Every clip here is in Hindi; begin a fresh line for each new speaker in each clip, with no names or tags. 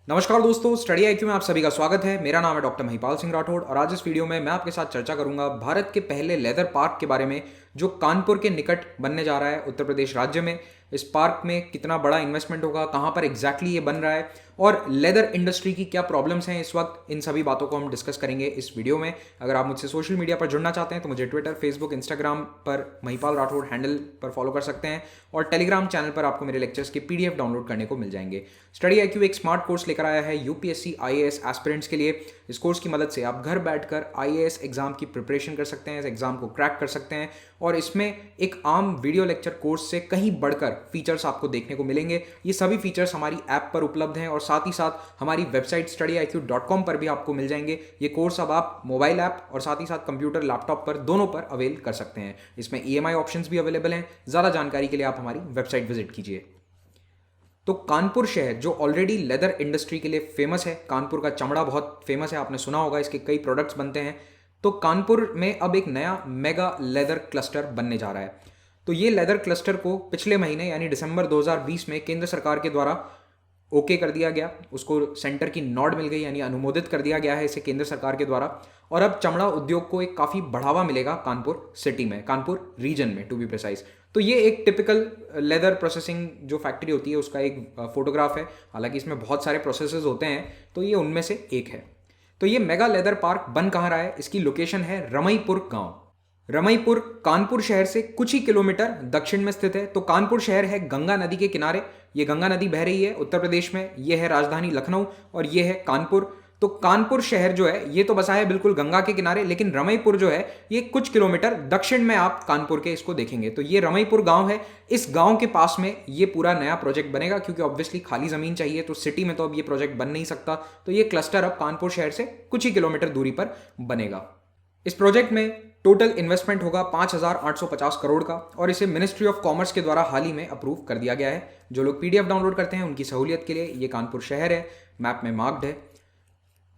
नमस्कार दोस्तों, स्टडी आईक्यू में आप सभी का स्वागत है। मेरा नाम है डॉक्टर महिपाल सिंह राठौड़ और आज इस वीडियो में मैं आपके साथ चर्चा करूंगा भारत के पहले लेदर पार्क के बारे में जो कानपुर के निकट बनने जा रहा है उत्तर प्रदेश राज्य में। इस पार्क में कितना बड़ा इन्वेस्टमेंट होगा, कहाँ पर एग्जैक्टली ये बन रहा है और लेदर इंडस्ट्री की क्या प्रॉब्लम्स हैं इस वक्त, इन सभी बातों को हम डिस्कस करेंगे इस वीडियो में। अगर आप मुझसे सोशल मीडिया पर जुड़ना चाहते हैं तो मुझे ट्विटर, फेसबुक, इंस्टाग्राम पर महिपाल राठौड़ हैंडल पर फॉलो कर सकते हैं और टेलीग्राम चैनल पर आपको मेरे लेक्चर्स के पीडीएफ डाउनलोड करने को मिल जाएंगे। स्टडी आईक्यू एक स्मार्ट कोर्स लेकर आया है यूपीएससी आईएएस एस्पिरेंट्स के लिए। इस कोर्स की मदद से आप घर बैठकर आईएएस एग्जाम की प्रिपरेशन कर सकते हैं, इस एग्जाम को क्रैक कर सकते हैं और इसमें एक आम वीडियो लेक्चर कोर्स से कहीं बढ़कर फीचर्स आपको देखने को मिलेंगे। ये सभी फीचर्स हमारी ऐप पर उपलब्ध हैं और साथ ही साथ हमारी वेबसाइट studiiq.com पर भी आपको मिल जाएंगे। ये कोर्स अब आप मोबाइल ऐप और साथ ही साथ कंप्यूटर, लैपटॉप पर दोनों पर अवेल कर सकते हैं। इसमें ईएमआई ऑप्शंस भी अवेलेबल हैं। ज़्यादा जानकारी के लिए आप हमारी वेबसाइट विजिट कीजिए। तो कानपुर शहर जो ऑलरेडी लेदर इंडस्ट्री के लिए फेमस है, कानपुर का चमड़ा बहुत फेमस है, आपने सुना होगा, इसके कई प्रोडक्ट्स बनते हैं। तो कानपुर में अब एक नया मेगा लेदर क्लस्टर बनने जा रहा है। तो ये लेदर क्लस्टर को पिछले महीने यानी दिसंबर 2020 में केंद्र सरकार के द्वारा ओके कर दिया गया, उसको सेंटर की नॉड मिल गई यानी अनुमोदित कर दिया गया है इसे केंद्र सरकार के द्वारा। और अब चमड़ा उद्योग को एक काफ़ी बढ़ावा मिलेगा कानपुर सिटी में, कानपुर रीजन में टू बी प्रिसाइज। तो ये एक टिपिकल लेदर प्रोसेसिंग जो फैक्ट्री होती है उसका एक फोटोग्राफ है। हालांकि इसमें बहुत सारे प्रोसेसेस होते हैं, तो ये उनमें से एक है। तो ये मेगा लेदर पार्क बन कहाँ रहा है, इसकी लोकेशन है रमईपुर गांव। रमईपुर कानपुर शहर से कुछ ही किलोमीटर दक्षिण में स्थित है। तो कानपुर शहर है गंगा नदी के किनारे, ये गंगा नदी बह रही है उत्तर प्रदेश में, ये है राजधानी लखनऊ और ये है कानपुर। तो कानपुर शहर जो है ये तो बसा है बिल्कुल गंगा के किनारे, लेकिन रमईपुर जो है ये कुछ किलोमीटर दक्षिण में आप कानपुर के इसको देखेंगे। तो ये रमईपुर गांव है। इस गांव के पास में ये पूरा नया प्रोजेक्ट बनेगा क्योंकि ऑब्वियसली खाली जमीन चाहिए, तो सिटी में तो अब ये प्रोजेक्ट बन नहीं सकता। तो ये क्लस्टर अब कानपुर शहर से कुछ ही किलोमीटर दूरी पर बनेगा। इस प्रोजेक्ट में टोटल इन्वेस्टमेंट होगा 5,850 करोड़ का और इसे मिनिस्ट्री ऑफ कॉमर्स के द्वारा हाल ही में अप्रूव कर दिया गया है। जो लोग पीडीएफ डाउनलोड करते हैं उनकी सहूलियत के लिए ये कानपुर शहर है, मैप में मार्क्ड है।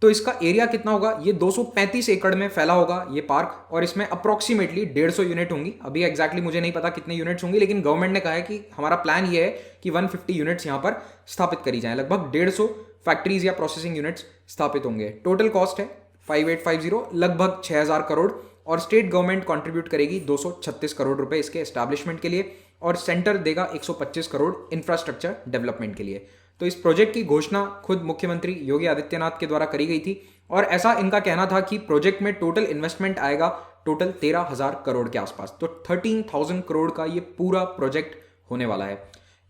तो इसका एरिया कितना होगा, ये 235 एकड़ में फैला होगा ये पार्क और इसमें अप्रोक्सीमेटली 150 यूनिट होंगी। अभी एग्जैक्टली मुझे नहीं पता कितने यूनिट्स होंगी, लेकिन गवर्नमेंट ने कहा है कि हमारा प्लान ये है कि 150 यूनिट्स यहाँ पर स्थापित करी जाएं। लगभग 150 फैक्ट्रीज या प्रोसेसिंग यूनिट्स स्थापित होंगे। टोटल कॉस्ट है 5850, लगभग 6,000 करोड़ और स्टेट गवर्नमेंट कंट्रीब्यूट करेगी 236 करोड़ रुपए इसके एस्टैब्लिशमेंट के लिए और सेंटर देगा 125 करोड़ इंफ्रास्ट्रक्चर डेवलपमेंट के लिए। तो इस प्रोजेक्ट की घोषणा खुद मुख्यमंत्री योगी आदित्यनाथ के द्वारा करी गई थी और ऐसा इनका कहना था कि प्रोजेक्ट में टोटल इन्वेस्टमेंट आएगा टोटल 13,000 करोड़ के आसपास। तो 13,000 करोड़ का ये पूरा प्रोजेक्ट होने वाला है।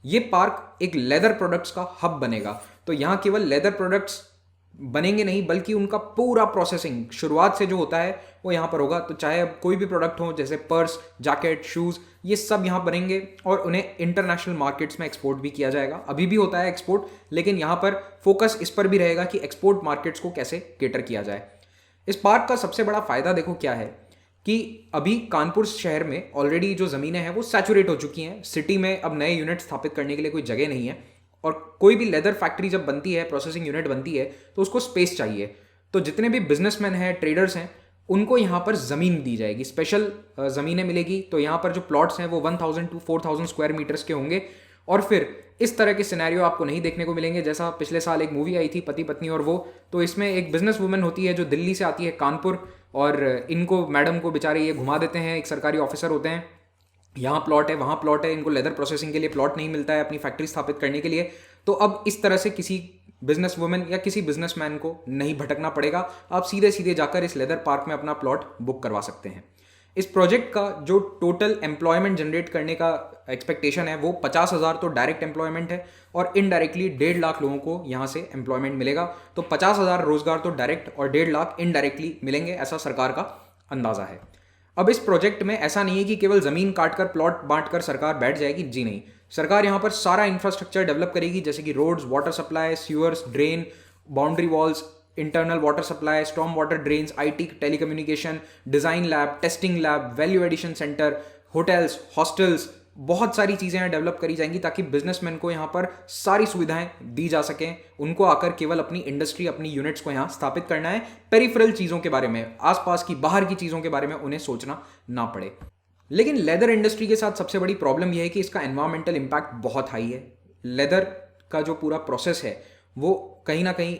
ये पार्क एक लेदर प्रोडक्ट्स का हब बनेगा। तो यहाँ केवल लेदर प्रोडक्ट्स बनेंगे नहीं बल्कि उनका पूरा प्रोसेसिंग शुरुआत से जो होता है वो यहाँ पर होगा। तो चाहे अब कोई भी प्रोडक्ट हो जैसे पर्स, जैकेट, शूज़, ये सब यहाँ बनेंगे और उन्हें इंटरनेशनल मार्केट्स में एक्सपोर्ट भी किया जाएगा। अभी भी होता है एक्सपोर्ट, लेकिन यहाँ पर फोकस इस पर भी रहेगा कि एक्सपोर्ट मार्केट्स को कैसे केटर किया जाए। इस पार्क का सबसे बड़ा फायदा देखो क्या है कि अभी कानपुर शहर में ऑलरेडी जो ज़मीनें हैं वो सैचुरेट हो चुकी हैं। सिटी में अब नए यूनिट स्थापित करने के लिए कोई जगह नहीं है और कोई भी लेदर फैक्ट्री जब बनती है, प्रोसेसिंग यूनिट बनती है, तो उसको स्पेस चाहिए। तो जितने भी बिजनेसमैन हैं, ट्रेडर्स हैं, उनको यहाँ पर ज़मीन दी जाएगी, स्पेशल ज़मीनें मिलेगी। तो यहाँ पर जो प्लॉट्स हैं वो 1,000 to 4,000 स्क्वायर मीटर्स के होंगे और फिर इस तरह के सिनेरियो आपको नहीं देखने को मिलेंगे। जैसा पिछले साल एक मूवी आई थी पति पत्नी और वो, तो इसमें एक बिजनेस वुमेन होती है जो दिल्ली से आती है कानपुर और इनको, मैडम को बेचारे ये घुमा देते हैं, एक सरकारी ऑफिसर होते हैं, यहाँ प्लॉट है, वहाँ प्लॉट है, इनको लेदर प्रोसेसिंग के लिए प्लॉट नहीं मिलता है अपनी फैक्ट्री स्थापित करने के लिए। तो अब इस तरह से किसी बिजनेस वुमेन या किसी बिजनेसमैन को नहीं भटकना पड़ेगा, आप सीधे सीधे जाकर इस लेदर पार्क में अपना प्लॉट बुक करवा सकते हैं। इस प्रोजेक्ट का जो टोटल एम्प्लॉयमेंट जनरेट करने का एक्सपेक्टेशन है वो 50,000 तो डायरेक्ट एम्प्लॉयमेंट है और इनडायरेक्टली 1.5 लाख लोगों को यहाँ से एम्प्लॉयमेंट मिलेगा। तो 50,000 रोजगार तो डायरेक्ट और 1.5 लाख इनडायरेक्टली मिलेंगे, ऐसा सरकार का अंदाजा है। अब इस प्रोजेक्ट में ऐसा नहीं है कि केवल ज़मीन काटकर प्लॉट बांटकर सरकार बैठ जाएगी, जी नहीं। सरकार यहाँ पर सारा इंफ्रास्ट्रक्चर डेवलप करेगी, जैसे कि roads, water supply, sewers, drain, boundary walls, internal water supply, storm water drains, IT, telecommunication, design lab, testing lab, value addition centre, hotels, hostels, बहुत सारी चीज़ें यहाँ डेवलप करी जाएंगी ताकि बिजनेसमैन को यहाँ पर सारी सुविधाएं दी जा सकें। उनको आकर केवल अपनी इंडस्ट्री, अपनी यूनिट्स को यहाँ स्थापित करना है। पेरिफेरल चीज़ों के बारे में, आसपास की, बाहर की चीज़ों के बारे में उन्हें सोचना ना पड़े। लेकिन लेदर इंडस्ट्री के साथ सबसे बड़ी प्रॉब्लम यह है कि इसका एनवायरमेंटल इम्पैक्ट बहुत हाई है। लेदर का जो पूरा प्रोसेस है वो कहीं ना कहीं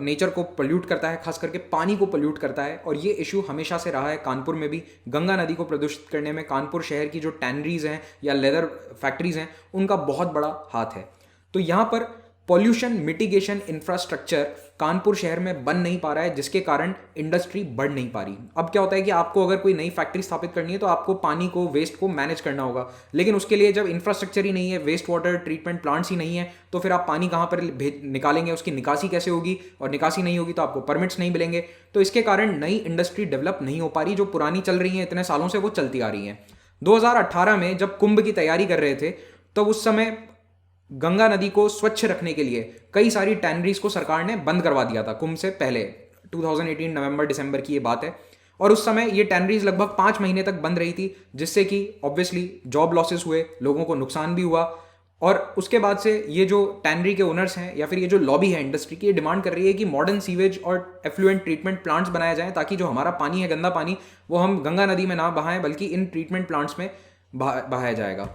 नेचर को पोल्यूट करता है, खास करके पानी को पोल्यूट करता है। और ये इशू हमेशा से रहा है कानपुर में भी। गंगा नदी को प्रदूषित करने में कानपुर शहर की जो टैनरीज हैं या लेदर फैक्ट्रीज हैं उनका बहुत बड़ा हाथ है। तो यहाँ पर पॉल्यूशन मिटिगेशन इंफ्रास्ट्रक्चर कानपुर शहर में बन नहीं पा रहा है, जिसके कारण इंडस्ट्री बढ़ नहीं पा रही। अब क्या होता है कि आपको अगर कोई नई फैक्ट्री स्थापित करनी है तो आपको पानी को, वेस्ट को मैनेज करना होगा, लेकिन उसके लिए जब इंफ्रास्ट्रक्चर ही नहीं है, वेस्ट वाटर ट्रीटमेंट प्लांट्स ही नहीं है, तो फिर आप पानी कहाँ पर निकालेंगे, उसकी निकासी कैसे होगी, और निकासी नहीं होगी तो आपको परमिट्स नहीं मिलेंगे। तो इसके कारण नई इंडस्ट्री डेवलप नहीं हो पा रही, जो पुरानी चल रही है इतने सालों से वो चलती आ रही है। 2018 में जब कुंभ की तैयारी कर रहे थे तो उस समय गंगा नदी को स्वच्छ रखने के लिए कई सारी टैनरीज को सरकार ने बंद करवा दिया था कुंभ से पहले। 2018 नवंबर दिसंबर की ये बात है। और उस समय ये टैनरीज लगभग 5 महीने तक बंद रही थी, जिससे कि ऑब्वियसली जॉब लॉसेस हुए, लोगों को नुकसान भी हुआ। और उसके बाद से ये जो टैनरी के ओनर्स हैं या फिर ये जो लॉबी है इंडस्ट्री की, ये डिमांड कर रही है कि मॉडर्न सीवेज और एफ्लुएंट ट्रीटमेंट प्लांट्स बनाए जाएं, ताकि जो हमारा पानी है, गंदा पानी, वो हम गंगा नदी में ना बहाएं बल्कि इन ट्रीटमेंट प्लांट्स में बहाया जाएगा।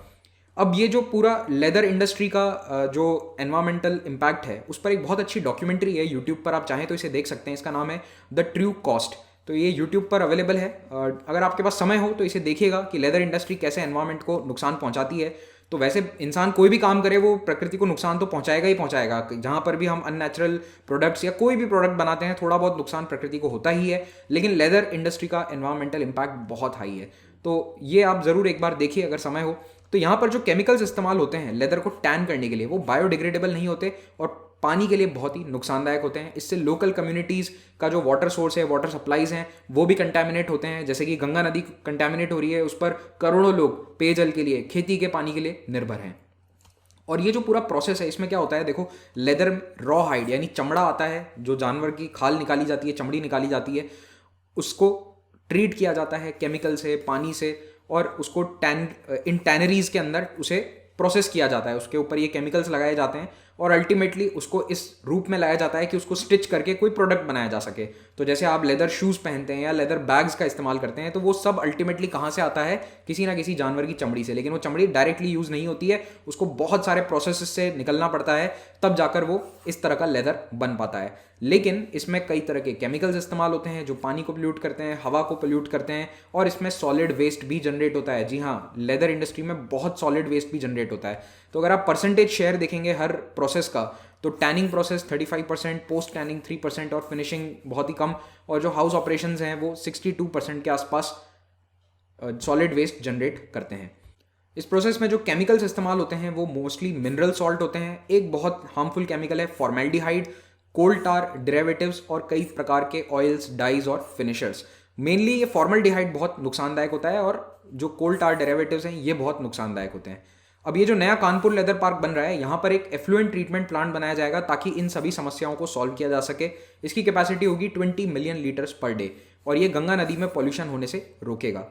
अब ये जो पूरा लेदर इंडस्ट्री का जो एनवायरमेंटल इम्पैक्ट है, उस पर एक बहुत अच्छी डॉक्यूमेंट्री है यूट्यूब पर, आप चाहें तो इसे देख सकते हैं। इसका नाम है द ट्रू कॉस्ट। तो ये यूट्यूब पर अवेलेबल है। अगर आपके पास समय हो तो इसे देखिएगा कि लेदर इंडस्ट्री कैसे एनवायरमेंट को नुकसान पहुंचाती है। तो वैसे इंसान कोई भी काम करे वो प्रकृति को नुकसान तो पहुंचाएगा ही पहुंचाएगा। जहां पर भी हम अननेचुरल प्रोडक्ट्स या कोई भी प्रोडक्ट बनाते हैं, थोड़ा बहुत नुकसान प्रकृति को होता ही है, लेकिन लेदर इंडस्ट्री का एनवायरमेंटल इम्पैक्ट बहुत हाई है। तो ये आप ज़रूर एक बार देखिए अगर समय हो। तो यहाँ पर जो केमिकल्स इस्तेमाल होते हैं लेदर को टैन करने के लिए, वो बायोडिग्रेडेबल नहीं होते और पानी के लिए बहुत ही नुकसानदायक होते हैं। इससे लोकल कम्युनिटीज़ का जो वाटर सोर्स है, वाटर सप्लाईज हैं, वो भी कंटेमिनेट होते हैं। जैसे कि गंगा नदी कंटेमिनेट हो रही है, उस पर करोड़ों लोग पेयजल के लिए, खेती के पानी के लिए निर्भर हैं। और ये जो पूरा प्रोसेस है, इसमें क्या होता है, देखो, लेदर रॉ हाइड यानी चमड़ा आता है, जो जानवर की खाल निकाली जाती है, चमड़ी निकाली जाती है, उसको ट्रीट किया जाता है केमिकल से, पानी से, और उसको इन टैनरीज के अंदर उसे प्रोसेस किया जाता है। उसके ऊपर ये केमिकल्स लगाए जाते हैं और अल्टीमेटली उसको इस रूप में लाया जाता है कि उसको स्टिच करके कोई प्रोडक्ट बनाया जा सके। तो जैसे आप लेदर शूज़ पहनते हैं या लेदर बैग्स का इस्तेमाल करते हैं, तो वो सब अल्टीमेटली कहाँ से आता है, किसी ना किसी जानवर की चमड़ी से। लेकिन वो चमड़ी डायरेक्टली यूज़ नहीं होती है, उसको बहुत सारे प्रोसेस से निकलना पड़ता है, तब जाकर वो इस तरह का लेदर बन पाता है। लेकिन इसमें कई तरह के केमिकल्स इस्तेमाल होते हैं जो पानी को पोल्यूट करते हैं, हवा को पोल्यूट करते हैं, और इसमें सॉलिड वेस्ट भी जनरेट होता है। जी हाँ, लेदर इंडस्ट्री में बहुत सॉलिड वेस्ट भी जनरेट होता है। तो अगर आप परसेंटेज शेयर देखेंगे हर प्रोसेस का, तो टैनिंग प्रोसेस 35%, पोस्ट टैनिंग 3% और फिनिशिंग बहुत ही कम, और जो हाउस ऑपरेशंस हैं वो 62% के आसपास सॉलिड वेस्ट जनरेट करते हैं। इस प्रोसेस में जो केमिकल्स इस्तेमाल होते हैं वो मोस्टली मिनरल सॉल्ट होते हैं। एक बहुत हार्मफुल केमिकल है फॉर्मेल्डिहाइड, कोल टार डेरिवेटिव्स और कई प्रकार के ऑयल्स, डाइज और फिनिशर्स। मेनली ये फॉर्मेल्डिहाइड बहुत नुकसानदायक होता है और जो कोल टार डेरिवेटिव्स हैं ये बहुत नुकसानदायक होते हैं। अब ये जो नया कानपुर लेदर पार्क बन रहा है, यहाँ पर एक एफ्लुएंट ट्रीटमेंट प्लांट बनाया जाएगा ताकि इन सभी समस्याओं को सॉल्व किया जा सके। इसकी कैपेसिटी होगी 20 मिलियन लीटर्स पर डे, और ये गंगा नदी में पॉल्यूशन होने से रोकेगा।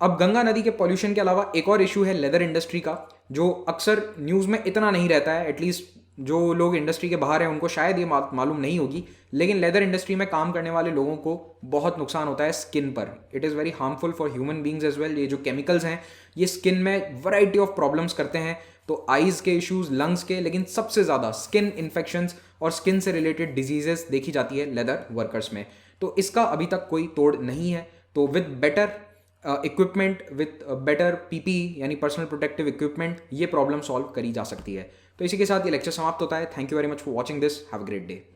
अब गंगा नदी के पॉल्यूशन के अलावा एक और इशू है लेदर इंडस्ट्री का, जो अक्सर न्यूज़ में इतना नहीं रहता है। एटलीस्ट जो लोग इंडस्ट्री के बाहर हैं उनको शायद ये मालूम नहीं होगी, लेकिन लेदर इंडस्ट्री में काम करने वाले लोगों को बहुत नुकसान होता है स्किन पर। It is very harmful for human beings as well. ये जो केमिकल्स हैं ये स्किन में वैरायटी ऑफ प्रॉब्लम्स करते हैं, तो आइज़ के इश्यूज़, लंग्स के, लेकिन सबसे ज़्यादा स्किन इन्फेक्शंस और स्किन से रिलेटेड डिजीजेस देखी जाती है लेदर वर्कर्स में। तो इसका अभी तक कोई तोड़ नहीं है। तो with better equipment, with better PPE यानी पर्सनल प्रोटेक्टिव इक्विपमेंट, ये प्रॉब्लम सॉल्व करी जा सकती है। तो इसी के साथ ये लेक्चर समाप्त होता है। Thank you very much for watching this. Have a great day.